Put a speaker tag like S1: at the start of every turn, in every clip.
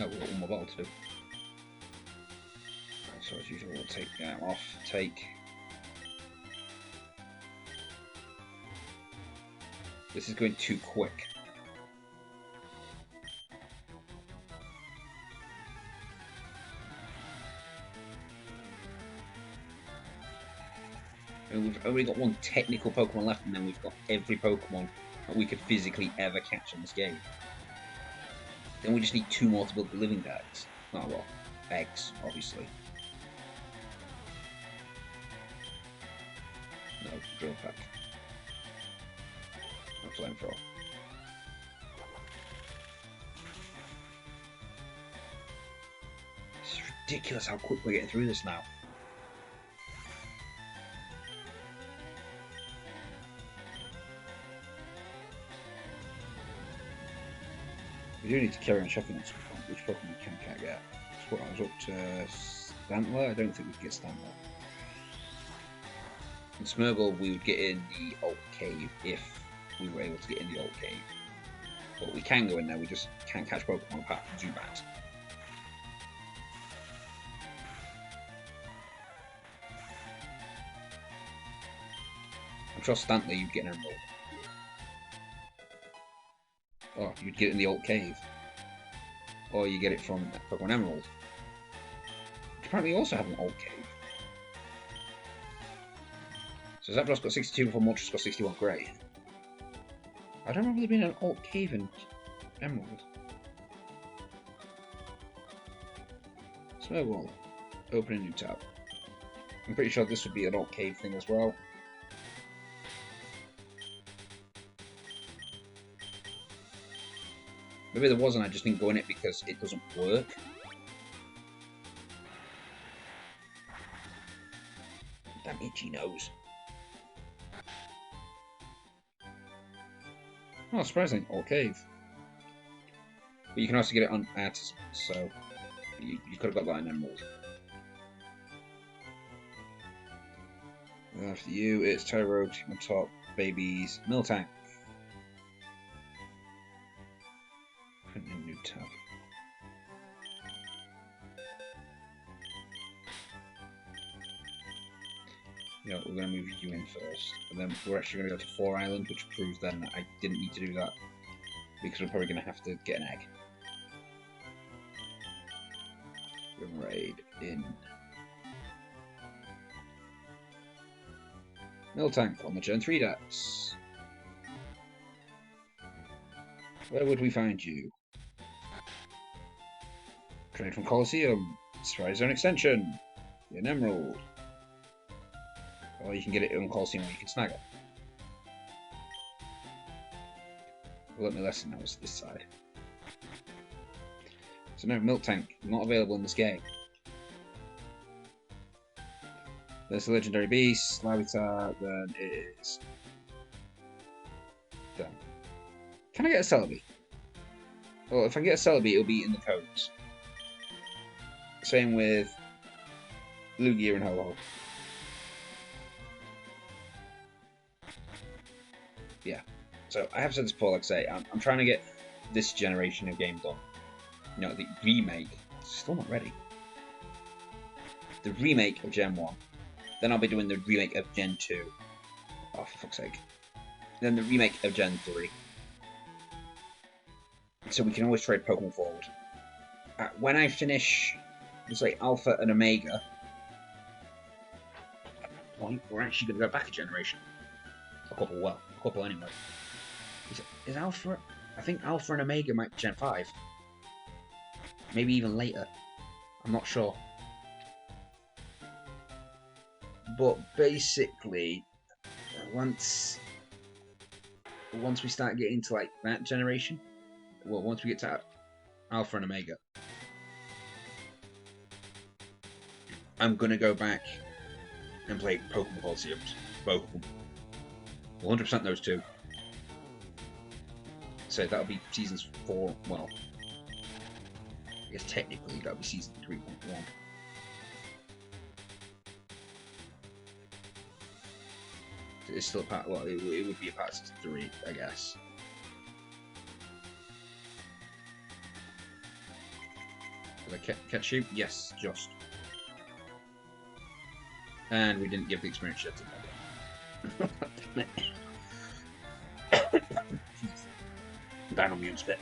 S1: No, we've got one more bottle to do. So as usual, we'll take that off. Take. This is going too quick. And we've only got one technical Pokemon left, and then we've got every Pokemon that we could physically ever catch in this game. Then we just need 2 more to build the living tags. Oh well, eggs, obviously. No, drill pack. No flamethrower. It's ridiculous how quick we're getting through this now. We do need to carry on checking on which Pokemon we can't get. So I was up to Stantler. I don't think we can get Stantler. In Smeargle, we would get in the Alt Cave if we were able to get in the Alt Cave. But we can go in there, we just can't catch Pokemon apart from Zubat. I'm sure Stantler you'd get an Emerald. Oh, you'd get it in the Alt Cave. Or you get it from Pokemon Emerald. Which apparently also have an Alt Cave. So Zapdos got 62 before Moltres got 61 Grey. I don't remember there being an Alt Cave in Emerald. Smeargle. Open a new tab. I'm pretty sure this would be an Alt Cave thing as well. Maybe there wasn't, I just didn't go in it because it doesn't work. Damn itchy nose. Oh, surprising, Alt Cave. But you can also get it on Artisan, so you could have got that in Emerald. And after you, it's Tyrogue, on top, Babies, Miltank. Print a new tab. Yeah, we're going to move you in first, and then we're actually going to go to 4 Island, which proves then that I didn't need to do that, because we're probably going to have to get an egg. Raid in. Miltank on the Gen 3 decks. Where would we find you? Trade from Colosseum, Safari Zone Extension, an Emerald. Or you can get it on Colosseum where you can snag it. Well, let me lesson now, it's this side. So no, Miltank, not available in this game. There's a legendary beast, Larvitar, then it is done. Can I get a Celebi? Well, if I get a Celebi, it'll be in the codes. Same with Lugia and Ho-Ho. Yeah. So I have said this before, like I say, I'm trying to get this generation of game done. You know, the remake, still not ready. The remake of Gen 1. Then I'll be doing the remake of Gen 2. Oh, for fuck's sake. Then the remake of Gen 3. So we can always trade Pokemon forward. When I finish, let's say, Alpha and Omega, we're actually going to go back a generation. A couple anyway. Is Alpha... I think Alpha and Omega might be Gen 5. Maybe even later. I'm not sure. But basically, once we start getting to like that generation, well, once we get to Alpha and Omega, I'm gonna go back and play Pokemon Colosseums, both of them. 100% those two. So that'll be seasons 4. Well, I guess technically that'll be season 3.1. It's still a part. Well, it would be a part of season 3, I guess. Did I catch you? Yes, just. And we didn't give the experience yet to Damn it. Down on mute spit.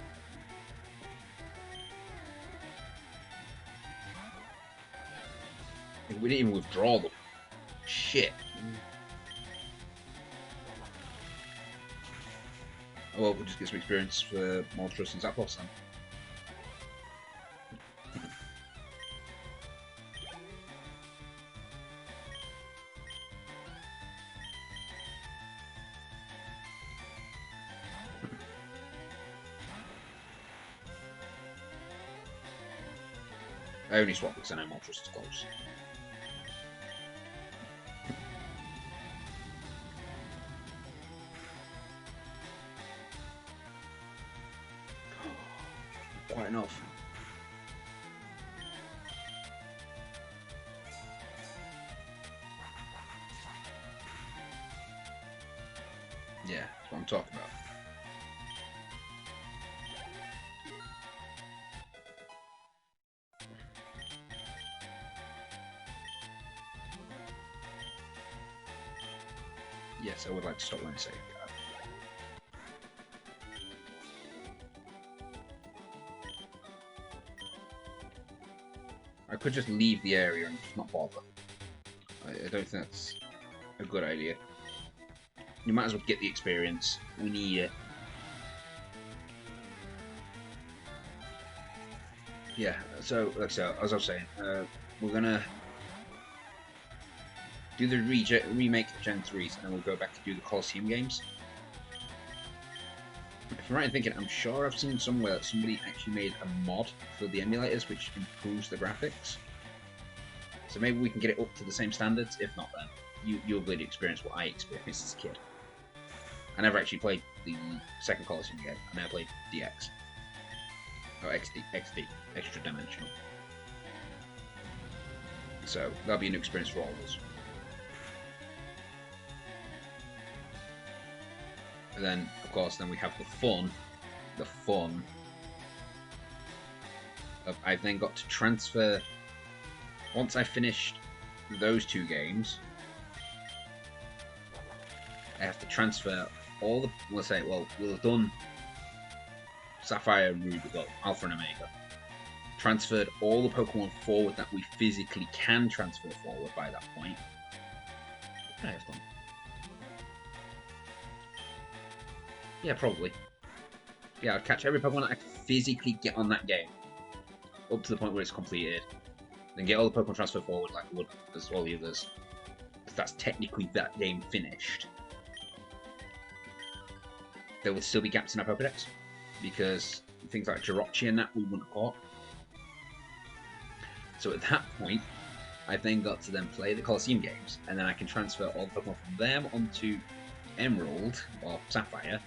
S1: We didn't even withdraw them. Shit. Oh well, we'll just get some experience for Monstrous and Zapdos then. I only swap because I know Monstrous is close. Quite enough. Yeah, that's what I'm talking about. Yes, I would like to stop when I say that. I could just leave the area and just not bother. I don't think that's a good idea. You might as well get the experience. We need it. Yeah, so as I was saying, we're gonna do the remake of Gen 3s and then we'll go back to do the Colosseum games. If I'm right in thinking, I'm sure I've seen somewhere that somebody actually made a mod for the emulators which improves the graphics. So maybe we can get it up to the same standards. If not, then you'll really experience what I experienced as a kid. I never actually played the second Colosseum game. I never played DX. Oh, XD, extra dimensional. So that'll be a new experience for all of us. And then, of course, then we have the fun of I've then got to transfer. Once I finished those two games, I have to transfer all the. Let's say, well, we'll have done Sapphire and Ruby, well, Alpha and Omega. Transferred all the Pokemon forward that we physically can transfer forward by that point. What could I have done? Yeah, probably. Yeah, I'd catch every Pokemon that I could physically get on that game. Up to the point where it's completed. Then get all the Pokemon transferred forward like I would as all the others. Because that's technically that game finished. There would still be gaps in our Pokedex. Because things like Jirachi and that we wouldn't have caught. So at that point, I've then got to then play the Colosseum games. And then I can transfer all the Pokemon from them onto Emerald or Sapphire.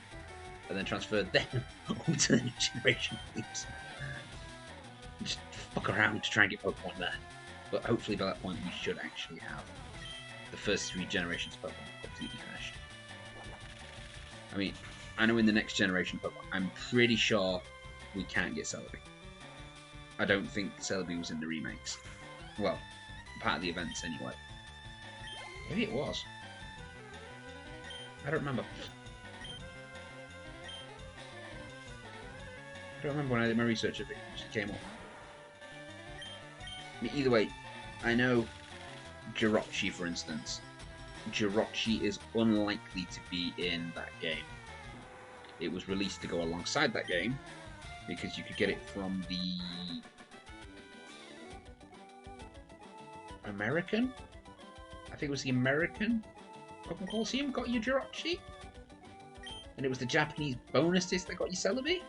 S1: And then transfer them onto the next generation games. Just fuck around to try and get Pokemon there. But hopefully by that point we should actually have the first 3 generations of Pokemon completely finished. I mean, I know in the next generation of Pokemon, I'm pretty sure we can't get Celebi. I don't think Celebi was in the remakes. Well, part of the events anyway. Maybe it was. I don't remember. I don't remember when I did my research if it just came up. Either way, I know Jirachi, for instance. Jirachi is unlikely to be in that game. It was released to go alongside that game because you could get it from the American? I think it was the American Pokemon Colosseum got you Jirachi? And it was the Japanese bonus disc that got you Celebi?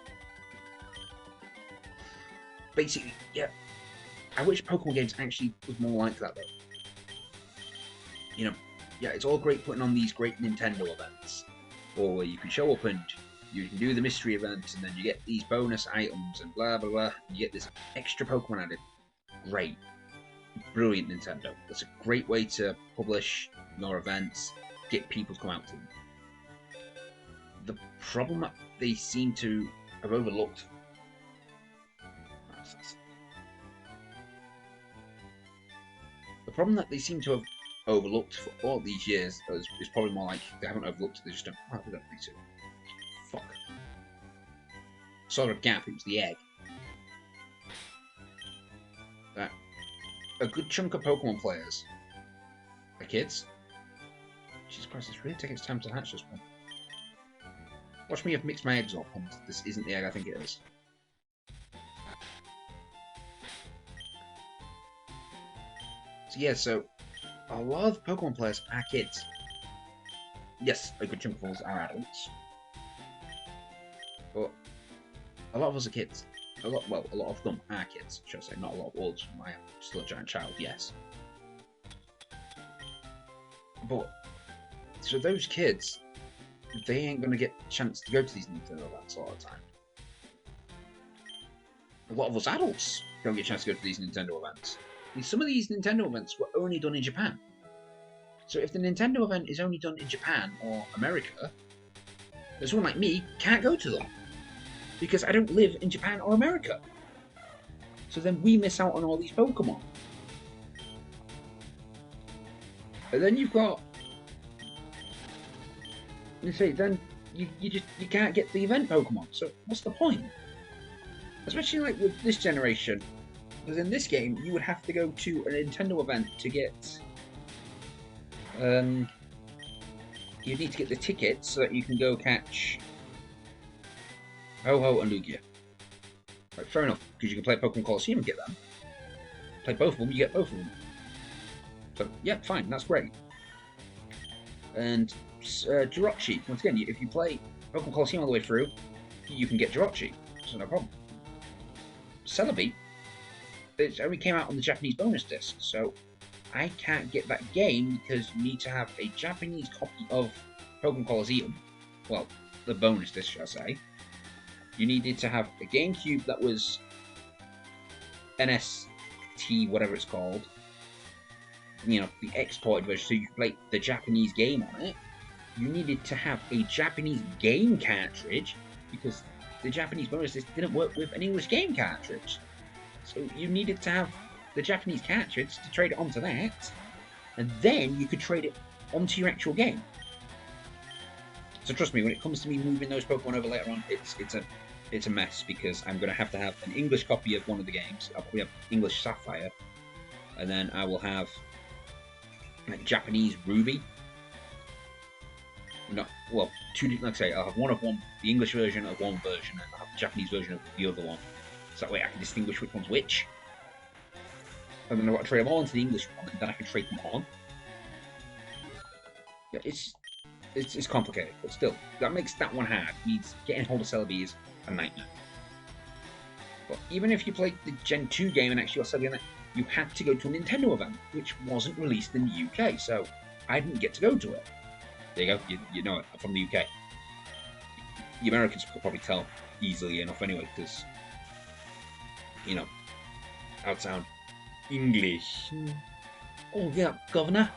S1: Basically, yeah. I wish Pokemon games actually was more like that, though. You know, yeah, it's all great putting on these great Nintendo events. Or where you can show up and you can do the mystery event, and then you get these bonus items and blah, blah, blah. And you get this extra Pokemon added. Great. Brilliant, Nintendo. That's a great way to publish your events, get people to come out to them. The problem that they seem to have overlooked The problem that they seem to have overlooked for all these years is probably more like they haven't overlooked it, they just don't. Oh, we don't need to. Fuck. Sort of gap, it was the egg. That a good chunk of Pokemon players are kids. Jesus Christ, it's really taking its time to hatch this one. Watch me have mixed my eggs up, and this isn't the egg I think it is. So yeah, so a lot of Pokemon players are kids. Yes, a good chunk of us are adults. But a lot of us are kids. A lot of them are kids, should I say. Not a lot of us. I am still a giant child, yes. But, so those kids, they ain't going to get a chance to go to these Nintendo events all the time. A lot of us adults don't get a chance to go to these Nintendo events. And some of these Nintendo events were only done in Japan. So if the Nintendo event is only done in Japan or America, then someone like me can't go to them. Because I don't live in Japan or America. So then we miss out on all these Pokemon. And then you've got... You say, then you can't get the event Pokemon. So what's the point? Especially like with this generation. Because in this game, you would have to go to a Nintendo event to get... you need to get the tickets so that you can go catch... Ho-Ho and Lugia. Right, fair enough, because you can play Pokemon Colosseum and get them. Play both of them, you get both of them. So, yeah, fine, that's great. And Jirachi, once again, if you play Pokemon Colosseum all the way through, you can get Jirachi, so no problem. Celebi, it only came out on the Japanese bonus disc, so I can't get that game because you need to have a Japanese copy of Pokemon Colosseum. Well, the bonus disc, shall I say. You needed to have a GameCube that was NST, whatever it's called. You know, the exported version, so you could play the Japanese game on it. You needed to have a Japanese game cartridge, because the Japanese bonus disc didn't work with an English game cartridge. So you needed to have the Japanese cartridge to trade it onto that, and then you could trade it onto your actual game. So trust me, when it comes to me moving those Pokemon over later on, it's a mess, because I'm going to have an English copy of one of the games. I'll probably have English Sapphire, and then I will have like Japanese Ruby. No, well, like I say, I'll have the English version of one version, and I'll have the Japanese version of the other one. So that way I can distinguish which one's which. And then I've got to trade them all into the English one, and then I can trade them on. Yeah, it's complicated, but still, that makes that one hard. It means getting hold of Celebi is a nightmare. But even if you played the Gen 2 game and actually got Celebi in it, you had to go to a Nintendo event, which wasn't released in the UK, so I didn't get to go to it. There you go, you know it, I'm from the UK. The Americans could probably tell easily enough anyway, because, you know, I'd sound English. Oh yeah, Governor.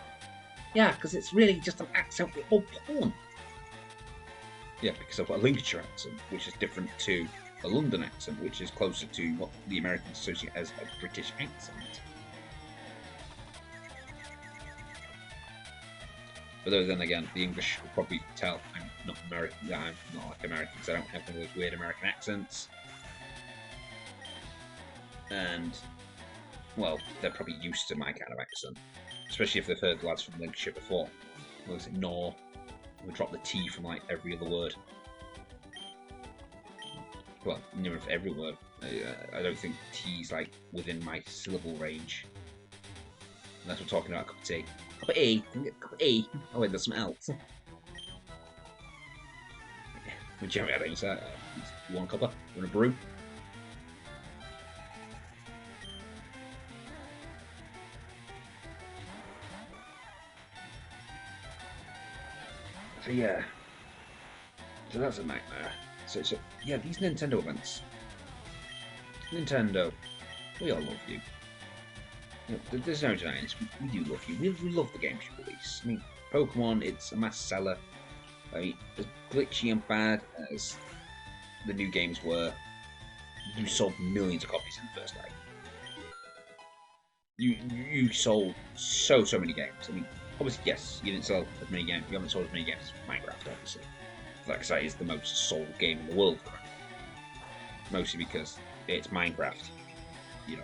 S1: Yeah, because it's really just an accent with all porn. Yeah, because I've got a Lincolnshire accent, which is different to a London accent, which is closer to what the Americans associate as a British accent. But then again, the English will probably tell I'm not American. Yeah, I'm not like Americans. I don't have one of those weird American accents. And, well, they're probably used to my kind of accent. Especially if they've heard lads from Lincolnshire before. What was it, Nor? We drop the T from like every other word. Well, near of every word. I don't think T's like within my syllable range. Unless we're talking about a cup of tea. Cup of E. Can we get a cup of E? Oh wait, there's something else. Well, generally I don't use that. You want a cuppa? You want a brew? So yeah, so that's a nightmare. So yeah, these Nintendo events. Nintendo, we all love you. You know, there's no denying this. We do love you. We love the games you release. I mean, Pokemon, it's a mass seller. I mean, as glitchy and bad as the new games were, you sold millions of copies in the first day. You sold so many games. I mean, obviously, yes, you didn't sell as many games. You haven't sold as many games as Minecraft, obviously. Like I say, it's the most sold game in the world. Mostly because it's Minecraft. You know,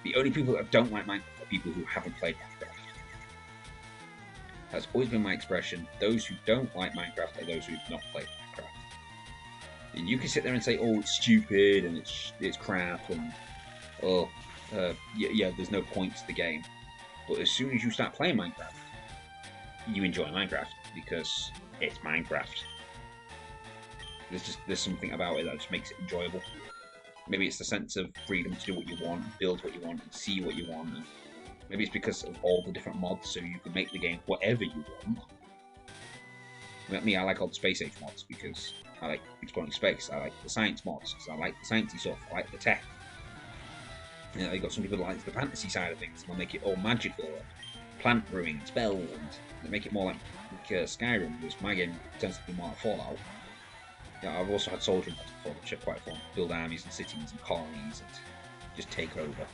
S1: the only people that don't like Minecraft are people who haven't played Minecraft. That's always been my expression. Those who don't like Minecraft are those who have not played Minecraft. And you can sit there and say, "Oh, it's stupid and it's crap," and "Oh, yeah, there's no point to the game." But as soon as you start playing Minecraft, you enjoy Minecraft because it's Minecraft. There's something about it that just makes it enjoyable. Maybe it's the sense of freedom to do what you want, build what you want, and see what you want. And maybe it's because of all the different mods, so you can make the game whatever you want. Like me, I like all the Space Age mods because I like exploring space. I like the science mods because I like the sciencey stuff. I like the tech. You know, you got some people that like the fantasy side of things, and they'll make it all magical, and plant brewing, spells, and they make it more like Skyrim, because my game tends to be more like Fallout. Yeah, I've also had soldier mods before, which are quite fun. Build armies and cities and colonies and just take over.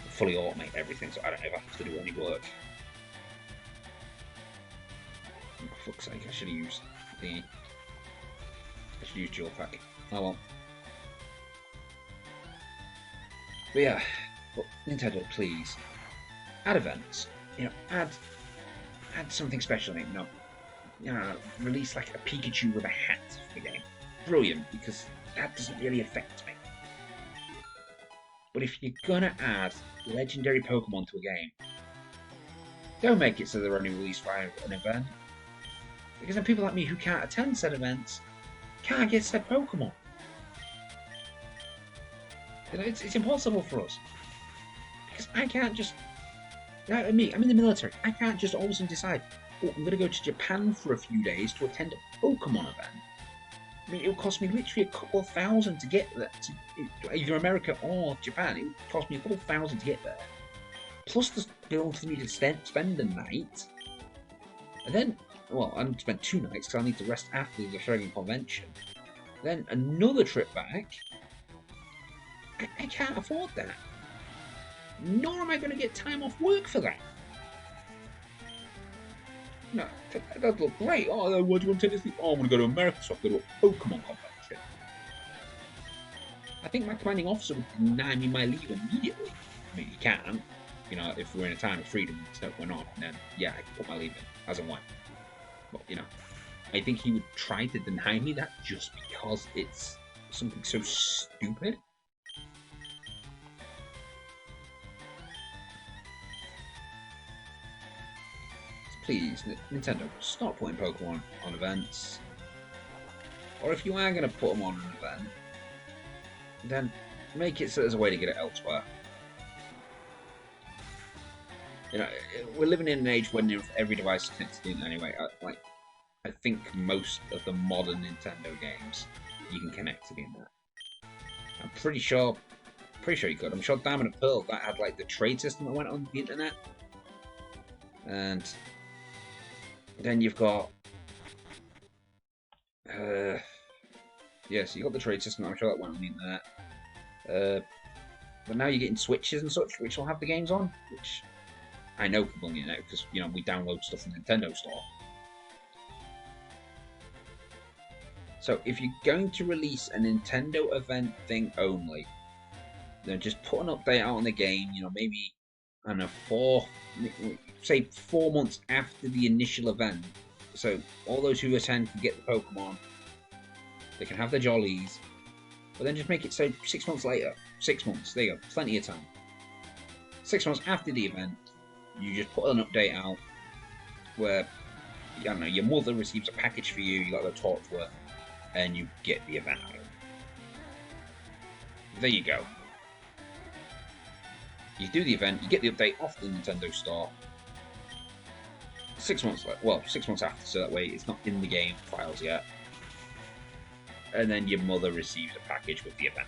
S1: Fully automate everything, so I don't ever have to do any work. Oh, for fuck's sake, I should have used the... I should use dual pack. Oh well. But yeah, but Nintendo, please add events. You know, add something special in it. You know, release like a Pikachu with a hat for the game. Brilliant, because that doesn't really affect me. But if you're gonna add legendary Pokemon to a game, don't make it so they're only released via an event. Because then people like me who can't attend said events can't get said Pokemon. You know, it's impossible for us. Because I can't just... I'm in the military. I can't just all of a sudden decide, oh, I'm going to go to Japan for a few days to attend a Pokemon event. I mean, it would cost me literally a couple of thousand to get there. To either America or Japan, it would cost me a couple of thousand to get there. Plus the bill for me to spend a night. And then, well, I need to spend 2 nights because I need to rest after the frigging convention. Then another trip back. I can't afford that. Nor am I going to get time off work for that. No, that'd look great. Oh, what do you want to take this thing? Oh, I'm going to go to America, so I can go to a Pokemon convention. I think my commanding officer would deny me my leave immediately. I mean, he can. You know, if we're in a time of freedom and stuff going on, then yeah, I can put my leave in, as and when. But, you know, I think he would try to deny me that just because it's something so stupid. Please, Nintendo, stop putting Pokemon on events. Or if you are going to put them on an event, then make it so there's a way to get it elsewhere. You know, we're living in an age when every device is connected to the internet anyway. I think most of the modern Nintendo games you can connect to the internet. I'm pretty sure you could. I'm sure Diamond and Pearl, that had like the trade system that went on the internet. And then you've got yes, you got the trade system. I'm sure that went on the internet. But now you're getting Switches and such, which will have the games on, which I know can go on the internet because you know we download stuff from the Nintendo Store. So if you're going to release a Nintendo event thing only, then just put an update out on the game. You know, maybe I don't know, 4 months after the initial event, so all those who attend can get the Pokemon, they can have their jollies, but then just make it so 6 months later, 6 months, there you go, plenty of time. 6 months after the event, you just put an update out where, I don't know, your mother receives a package for you, you got to talk to her, and you get the event out. There you go. You do the event, you get the update off the Nintendo Store. 6 months, 6 months after, so that way it's not in the game files yet. And then your mother receives a package with the event.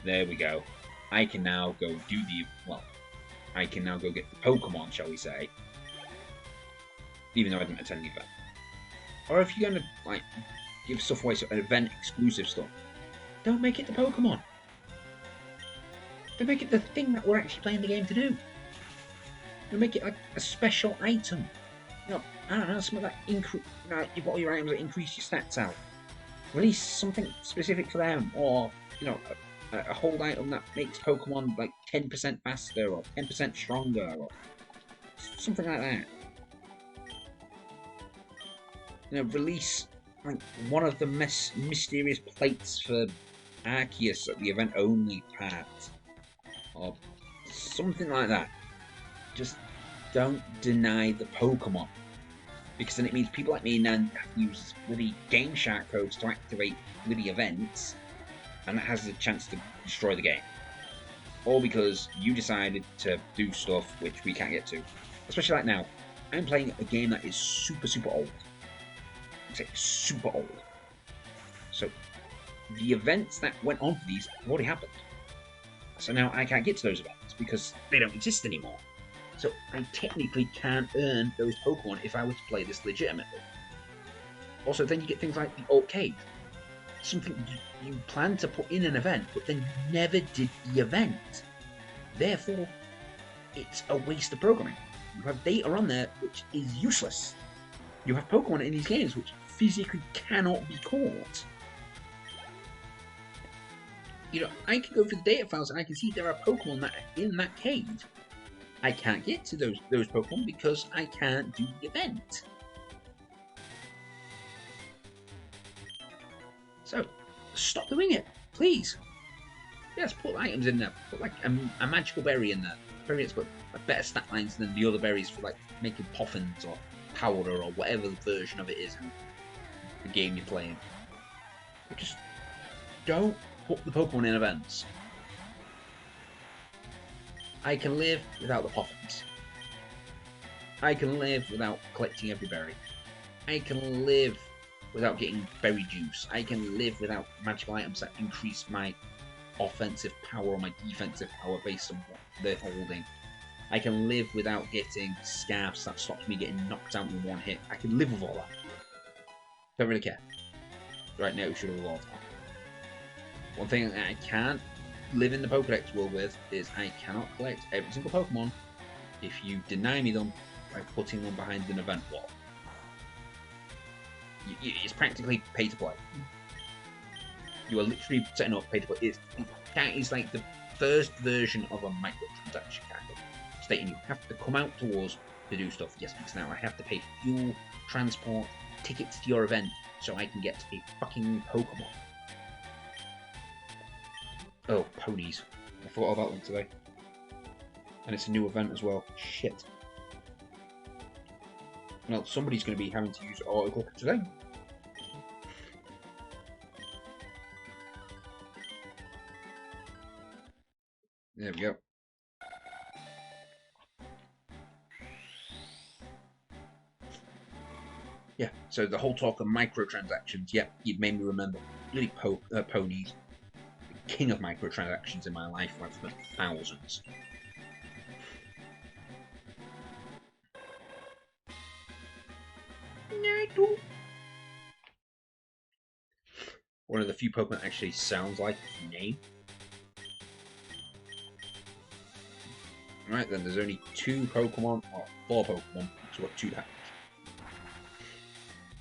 S1: There we go. I can now go do I can now go get the Pokemon, shall we say. Even though I didn't attend the event. Or if you're going to, give stuff away, so an event exclusive stuff, don't make it the Pokemon. They make it the thing that we're actually playing the game to do. They make it like a special item. You know, I don't know, something that increase. You know, you've got all your items that increase your stats out. Release something specific for them, or you know, a hold item that makes Pokemon like 10% faster or 10% stronger, or something like that. You know, release like one of the mysterious plates for Arceus at the event only part, or something like that. Just don't deny the Pokemon, because then it means people like me now have to use bloody gameshark codes to activate bloody events, and that has the chance to destroy the game. All because you decided to do stuff which we can't get to. Especially like now, I'm playing a game that is super old. It's like super old. So the events that went on for these have already happened. So now I can't get to those events because they don't exist anymore. So I technically can't earn those Pokemon if I were to play this legitimately. Also, then you get things like the arcade. Something you plan to put in an event, but then you never did the event. Therefore, it's a waste of programming. You have data on there which is useless. You have Pokemon in these games which physically cannot be caught. You know, I can go through the data files and I can see there are Pokemon that are in that cave. I can't get to those Pokemon because I can't do the event. So, stop doing it, please. Yes, put items in there. Put like a magical berry in there. Berry that's got better stat lines than the other berries for like making poffins or powder or whatever the version of it is in the game you're playing. But just don't put the Pokemon in events. I can live without the poffins. I can live without collecting every berry. I can live without getting berry juice. I can live without magical items that increase my offensive power or my defensive power based on what they're holding. I can live without getting scarfs that stops me getting knocked out in one hit. I can live with all that. Don't really care. Right now, we should have evolved. One thing that I can't live in the Pokedex world with is I cannot collect every single Pokemon if you deny me them by putting them behind an event wall. It's practically pay to play. You are literally setting up pay to play. That is like the first version of a microtransaction kind of stating you have to come out to us to do stuff. Yes, because now I have to pay for fuel, transport, tickets to your event so I can get a fucking Pokemon. Oh, ponies. I forgot about them today. And it's a new event as well. Shit. Well, somebody's going to be having to use autoclicker today. There we go. Yeah, so the whole talk of microtransactions, yep, you've made me remember. Really ponies. The king of microtransactions in my life, where I've spent thousands. One of the few Pokemon that actually sounds like its name. Right then, there's only 2 Pokemon, or 4 Pokemon, so what, 2 Tatch.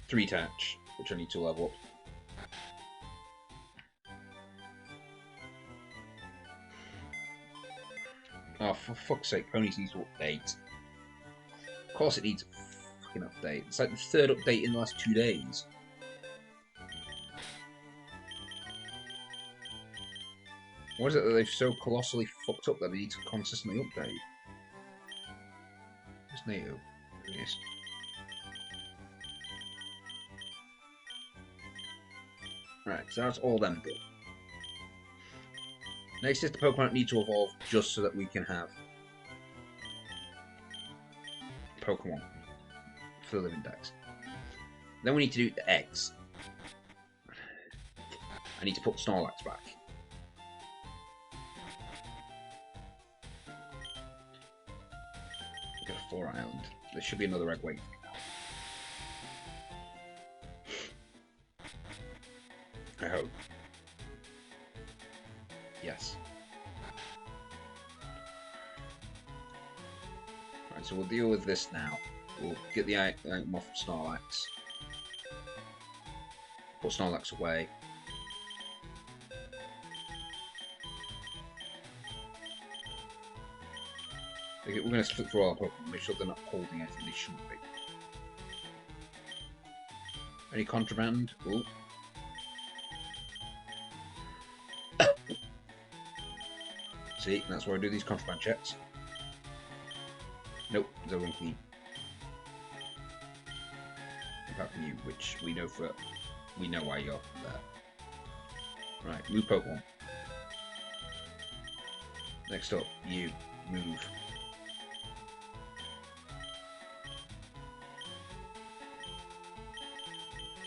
S1: 3 Tatch, which I need to level up. Oh, for fuck's sake, Ponies needs to update. Of course it needs a fucking update. It's like the 3rd update in the last 2 days. What is it that they've so colossally fucked up that they need to consistently update? Where's Nato? Yes. Right, so that's all them done. Next is the Pokemon that need to evolve just so that we can have Pokemon for the living dex. Then we need to do the eggs. I need to put Snorlax back. We've got a 4 island. There should be another egg waiting. I hope. Yes. Right, so we'll deal with this now. We'll get the item off of Snorlax. Put Snorlax away. Okay, we're going to flip through all our Pokemon, make sure they're not holding anything they shouldn't be. Any contraband? Ooh. See, that's where I do these contraband checks. Nope, they're clean. Apart from you, which we know why you're there. Right, move Pokemon. Next up, you move.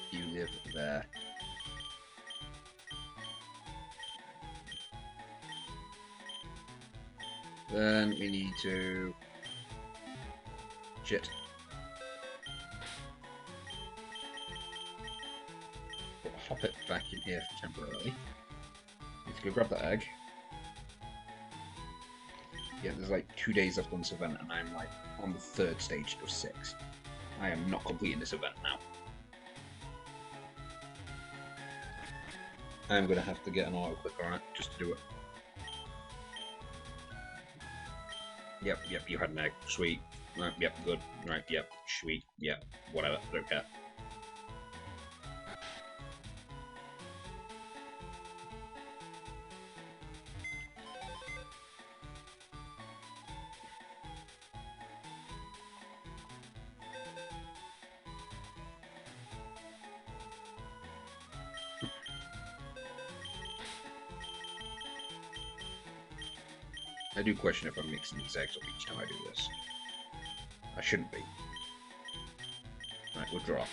S1: You live there. Then we need to... Shit. We'll hop it back in here temporarily. Need to go grab that egg. Yeah, there's like 2 days left on this event and I'm like on the 3rd stage of 6. I am not completing this event now. I'm going to have to get an auto clicker on it just to do it. Yep, you had an egg. Sweet. Right, yep, good. Right, yep, sweet. Yep, whatever. Don't care. I do question if I'm mixing these eggs up each time I do this. I shouldn't be. Right, we'll draw.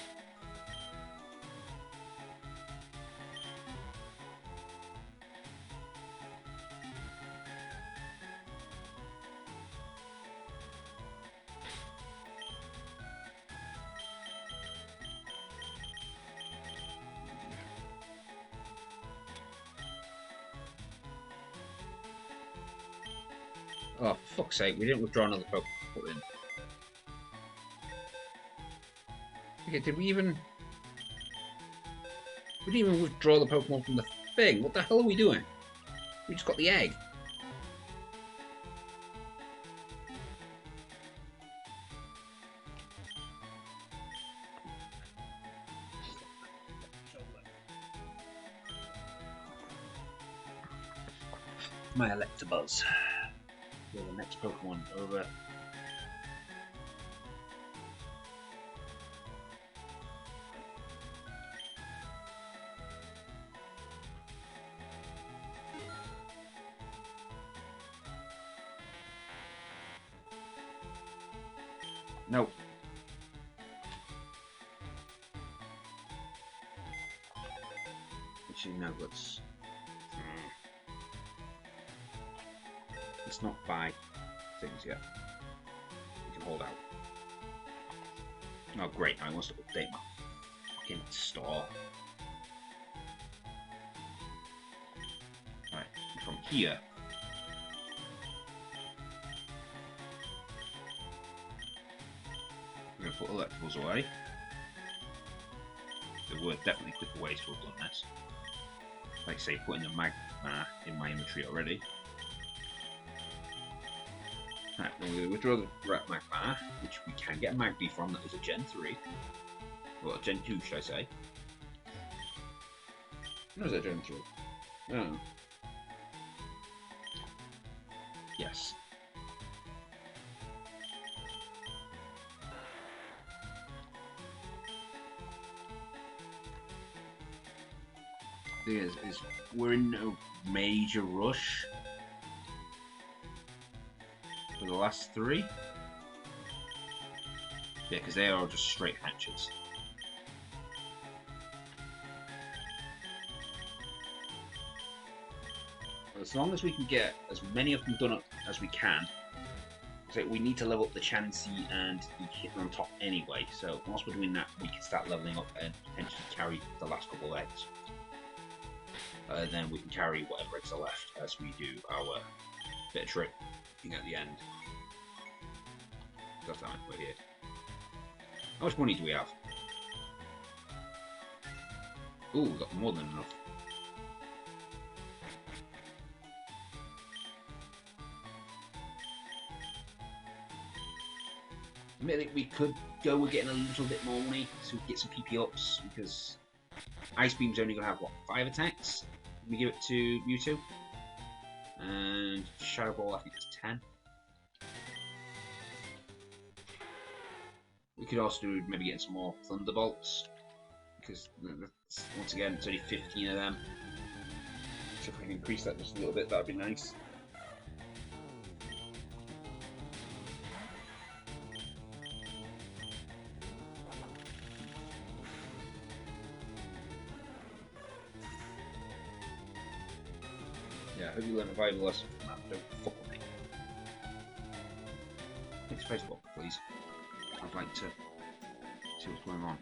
S1: Oh, for fuck's sake, we didn't withdraw another Pokemon to put in. Okay, did we even... We didn't even withdraw the Pokemon from the thing. What the hell are we doing? We just got the egg. My Electabuzz. Yeah, the next Pokemon over. Nope. Actually, no, let's not buy things yet. We can hold out. Oh, great. I want to update my fucking store. Right, from here. We're going to put Electabuzz away. There were definitely quicker ways to have done this. Like, say, putting a Magma in my inventory already. Right, now we're going to withdraw the Magma, which we can get a Magby from, that is a Gen 3. Well, a Gen 2, should I say. Or is that Gen 3? Oh. Yes. The thing is we're in no major rush for the last 3. Yeah, because they are just straight hatches. As long as we can get as many of them done up as we can, so we need to level up the Chansey and the Hitler on top anyway, so once we're doing that we can start leveling up and potentially carry the last couple of eggs. Then we can carry whatever eggs are left as we do our bit of trick at the end. God damn it, we're here. How much money do we have? Ooh, we've got more than enough. Admittedly, we could go with getting a little bit more money so we get some PP ups, because Ice Beam's only going to have, what, 5 attacks? We give it to Mewtwo. And Shadow Ball, I think it's 10. We could also do maybe getting some more Thunderbolts, because once again, it's only 15 of them. So if we can increase that just a little bit, that would be nice. Yeah, I hope you learn a valuable lesson from that. Don't fuck with me. Next Facebook, please. I'd like to see what's going on.